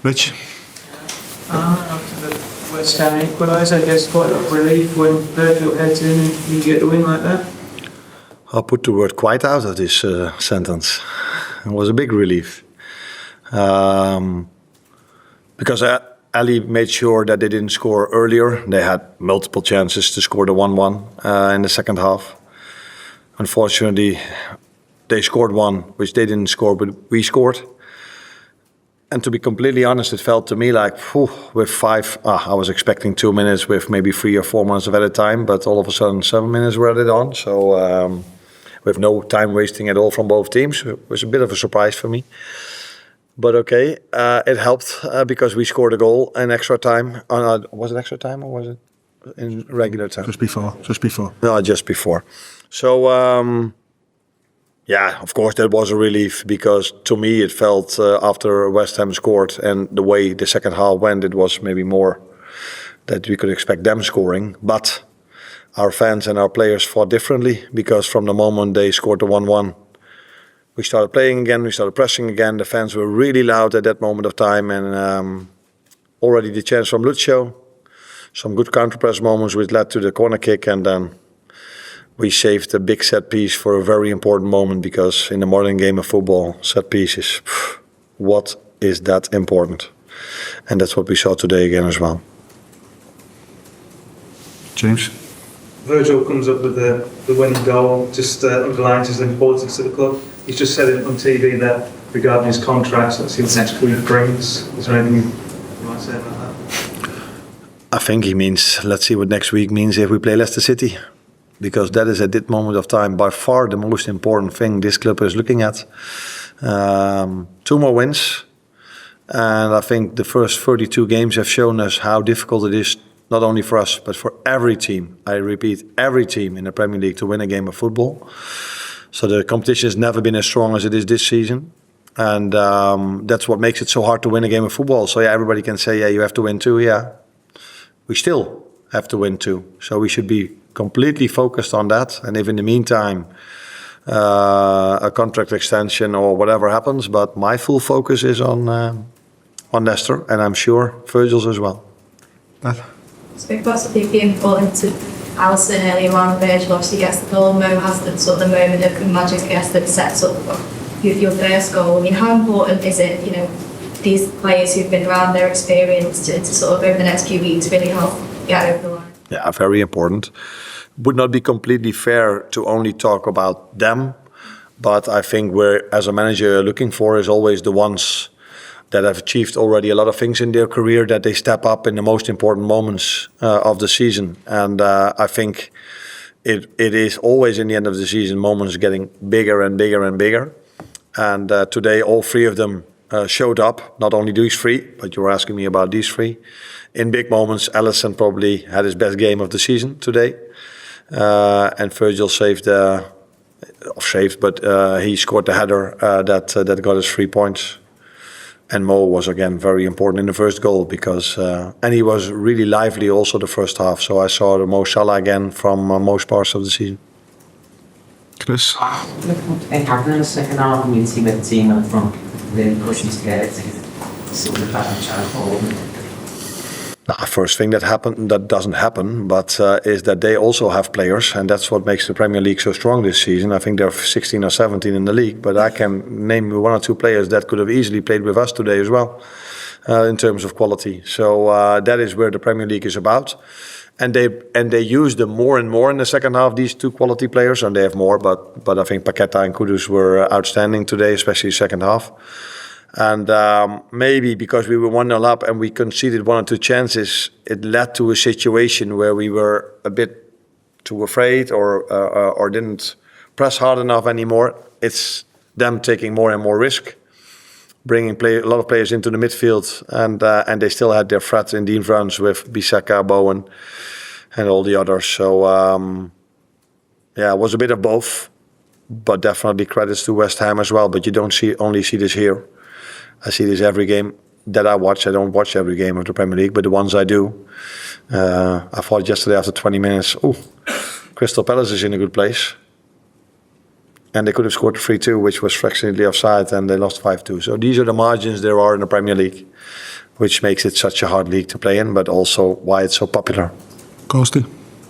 Rich? After the West Ham equaliser, I guess quite a relief when Virgil heads in and you get a win like that. I'll put the word quite out of this sentence. It was a big relief. Because Ali made sure that they didn't score earlier. They had multiple chances to score the 1-1 in the second half. Unfortunately, they scored one, which they didn't score, but we scored. And to be completely honest, it felt to me like, with I was expecting 2 minutes with maybe 3 or 4 minutes of added time, but all of a sudden 7 minutes were added on. So with no time wasting at all from both teams, it was a bit of a surprise for me. But okay, it helped because we scored a goal in extra time. Was it extra time or was it in regular time? Just before. No, just before. So, of course, that was a relief because to me it felt after West Ham scored and the way the second half went, it was maybe more that we could expect them scoring. But our fans and our players fought differently because from the moment they scored the 1-1, we started playing again, we started pressing again. The fans were really loud at that moment of time. And already the chance from Lucio, some good counter-press moments which led to the corner kick. And then we saved a big set piece for a very important moment because in the modern game of football, set pieces, what is that important? And that's what we saw today again as well. James? Virgil comes up with the winning goal, just underlines his importance to the club. He's just said it on TV that regarding his contract, let's see what next week brings. Is there anything you might say about that? I think he means, let's see what next week means if we play Leicester City. Because that is at this moment of time by far the most important thing this club is looking at. 2 more wins. And I think the first 32 games have shown us how difficult it is, not only for us, but for every team. I repeat, every team in the Premier League to win a game of football. So the competition has never been as strong as it is this season. And that's what makes it so hard to win a game of football. So yeah, everybody can say, yeah, you have to win too. Yeah, we still have to win too. So we should be completely focused on that. And if in the meantime, a contract extension or whatever happens, but my full focus is on Leicester, and I'm sure Virgil's as well. Spoke about something being important to Alisson earlier on. Virgil obviously gets the goal. Mo has the sort of the moment of magic, I guess, that sets up your first goal. I mean, how important is it, these players who've been around, their experience to sort of over the next few weeks really help get over the line? Yeah, very important. Would not be completely fair to only talk about them, but I think we're, as a manager, looking for is always the ones that have achieved already a lot of things in their career, that they step up in the most important moments of the season. And I think it is always in the end of the season, moments getting bigger and bigger and bigger. And today, all 3 of them showed up, not only these 3, but you were asking me about these 3. In big moments, Alisson probably had his best game of the season today. And Virgil he scored the header that got us 3 points. And Mo was again very important in the first goal because and he was really lively also the first half. So I saw the Mo Salah again from most parts of the season. Chris? It happened in the second half when you see the team up front really pushing together to see the back and try to hold. First thing that doesn't happen, but is that they also have players, and that's what makes the Premier League so strong this season. I think there are 16 or 17 in the league, but I can name 1 or 2 players that could have easily played with us today as well, in terms of quality. So that is where the Premier League is about, and they use them more and more in the second half. These 2 quality players, and they have more, but I think Paqueta and Kudus were outstanding today, especially second half. And maybe because we were 1-0 up and we conceded 1 or 2 chances, it led to a situation where we were a bit too afraid or didn't press hard enough anymore. It's them taking more and more risk, bringing a lot of players into the midfield, and they still had their threats in the fronts with Bissaka, Bowen, and all the others. So it was a bit of both, but definitely credits to West Ham as well. But you don't only see this here. I see this every game that I watch. I don't watch every game of the Premier League, but the ones I do. I thought yesterday after 20 minutes, Crystal Palace is in a good place. and they could have scored 3-2, which was fractionally offside, and they lost 5-2. So these are the margins there are in the Premier League, which makes it such a hard league to play in, but also why it's so popular. Coasty.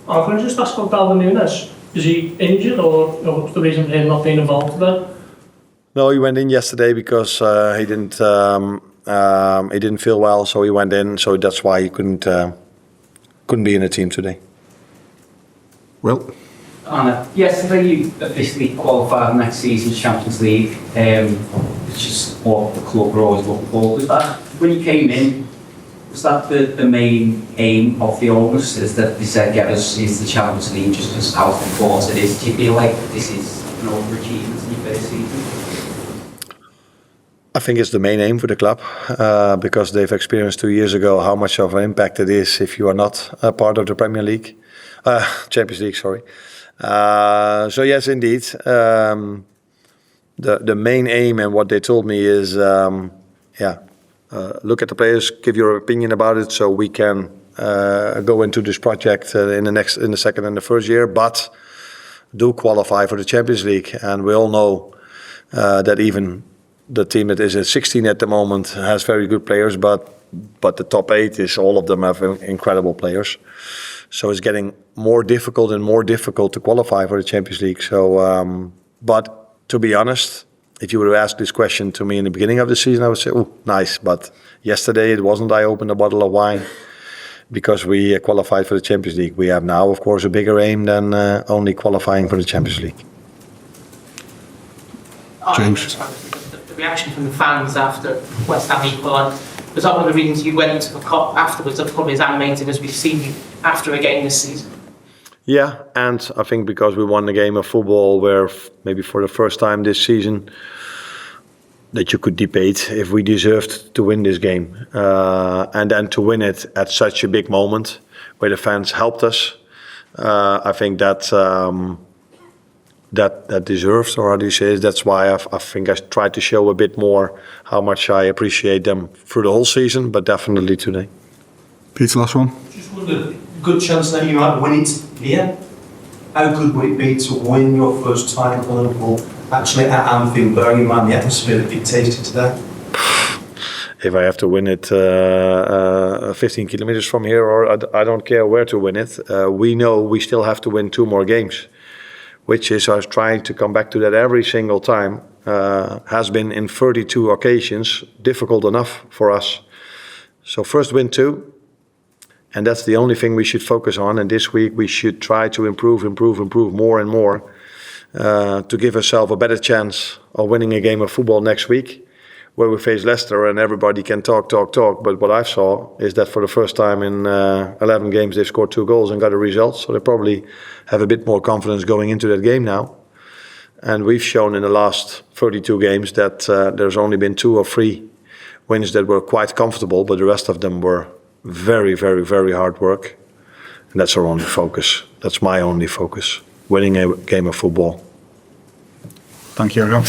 Can I just ask about Darwin Nunez? Is he injured, or what's the reason for him not being involved today? No, he went in yesterday because he didn't feel well, so he went in. So that's why he couldn't be in the team today. Will. Anna, yesterday you officially qualified next season's Champions League, which is what the club were always looking for. Was that, when you came in, was that the main aim of the owners, is that they said get us into the Champions League just because how important it is? Do you feel like this is an overachievement in your first season? I think it's the main aim for the club because they've experienced 2 years ago how much of an impact it is if you are not a part of the Premier League, Champions League, sorry. So yes, indeed, the main aim and what they told me is, look at the players, give your opinion about it, so we can go into this project in the second and the first year, but do qualify for the Champions League. And we all know that even the team that is at 16 at the moment has very good players, but the top 8 is all of them have incredible players. So it's getting more difficult and more difficult to qualify for the Champions League. So, but to be honest, if you would have asked this question to me in the beginning of the season, I would say, oh, nice. But yesterday it wasn't I opened a bottle of wine because we qualified for the Champions League. We have now, of course, a bigger aim than only qualifying for the Champions League. James. The reaction from the fans after West Ham equalised, was that one of the reasons you went to the Kop afterwards? That's probably as animated as we've seen you after a game this season. Yeah, and I think because we won a game of football where maybe for the first time this season that you could debate if we deserved to win this game. And then to win it at such a big moment where the fans helped us, I think that deserves, or how do you say it? That's why I think I tried to show a bit more how much I appreciate them through the whole season, but definitely today. Peter, last one. Just wondered, good chance that you might win it here. How good would it be to win your first title for Liverpool actually at Anfield, bearing in mind the atmosphere that you tasted today? If I have to win it 15 kilometers from here, or I don't care where to win it, we know we still have to win 2 more games, which is, I was trying to come back to that every single time, has been in 32 occasions difficult enough for us. So first win 2, and that's the only thing we should focus on. And this week we should try to improve more and more to give ourselves a better chance of winning a game of football next week, where we face Leicester and everybody can talk. But what I saw is that for the first time in 11 games, they've scored 2 goals and got a result. So they probably have a bit more confidence going into that game now. And we've shown in the last 32 games that there's only been 2 or 3 wins that were quite comfortable, but the rest of them were very, very, very hard work. And that's our only focus. That's my only focus, winning a game of football. Thank you, everyone.